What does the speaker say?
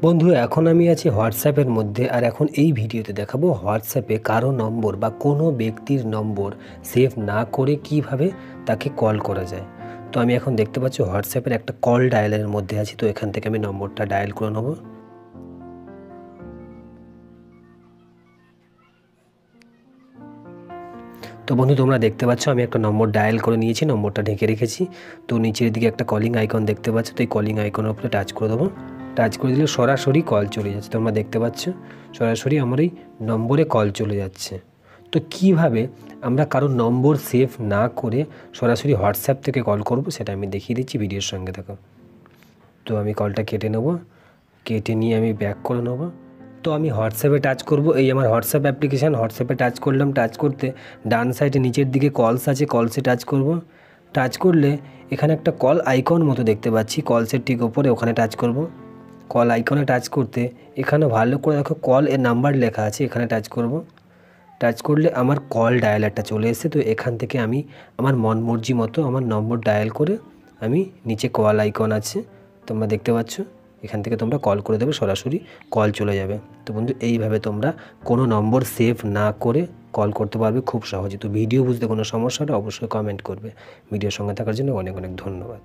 বন্ধু এখন আমি আছি হোয়াটসঅ্যাপের মধ্যে, আর এখন এই ভিডিওতে দেখাবো হোয়াটসঅ্যাপে কারো নম্বর বা কোনো ব্যক্তির নম্বর সেভ না করে কিভাবে তাকে কল করা যায়। তো আমি এখন দেখতে পাচ্ছি হোয়াটসঅ্যাপের একটা কল ডায়ালের মধ্যে আছি। তো এখান থেকে আমি নম্বরটা ডায়াল করে নেবো। তো বন্ধু তোমরা দেখতে পাচ্ছ আমি একটা নম্বর ডায়াল করে নিয়েছি, নম্বরটা ঢেকে রেখেছি। তো নিচের দিকে একটা কলিং আইকন দেখতে পাচ্ছ, তো এই কলিং আইকনের উপরে টাচ করে দেবো। টাচ করে দিলে সরাসরি কল চলে যাচ্ছে। তোমরা দেখতে পাচ্ছ সরাসরি আমার এই নম্বরে কল চলে যাচ্ছে। তো কিভাবে আমরা কারোর নম্বর সেভ না করে সরাসরি হোয়াটসঅ্যাপ থেকে কল করব সেটা আমি দেখিয়ে দিচ্ছি, ভিডিওর সঙ্গে থাকো। তো আমি কলটা কেটে নেব, কেটে নিয়ে আমি ব্যাক করে নেব। তো আমি হোয়াটসঅ্যাপে টাচ করব, এই আমার হোয়াটসঅ্যাপ অ্যাপ্লিকেশান। হোয়াটসঅ্যাপে টাচ করলাম, টাচ করতে ডান সাইডে নিচের দিকে কলস আছে, কলসে টাচ করব। টাচ করলে এখানে একটা কল আইকন মতো দেখতে পাচ্ছি, কলসের ঠিক ওপরে ওখানে টাচ করব। কল আইকনে টাচ করতে এখানে ভালো করে দেখো কল এর নাম্বার লেখা আছে, এখানে টাচ করব। টাচ করলে আমার কল ডায়ালারটা চলে এসেছে। তো এখান থেকে আমি আমার মন মর্জি মতো আমার নম্বর ডায়াল করে আমি নিচে কল আইকন আছে তোমরা দেখতে পাচ্ছ, এখান থেকে তোমরা কল করে দেবে, সরাসরি কল চলে যাবে। তো বন্ধু এইভাবে তোমরা কোনো নম্বর সেভ না করে কল করতে পারবে খুব সহজে। তো ভিডিও বুঝতে কোনো সমস্যা হলে অবশ্যই কমেন্ট করবে। ভিডিওর সঙ্গে থাকার জন্য অনেক অনেক ধন্যবাদ।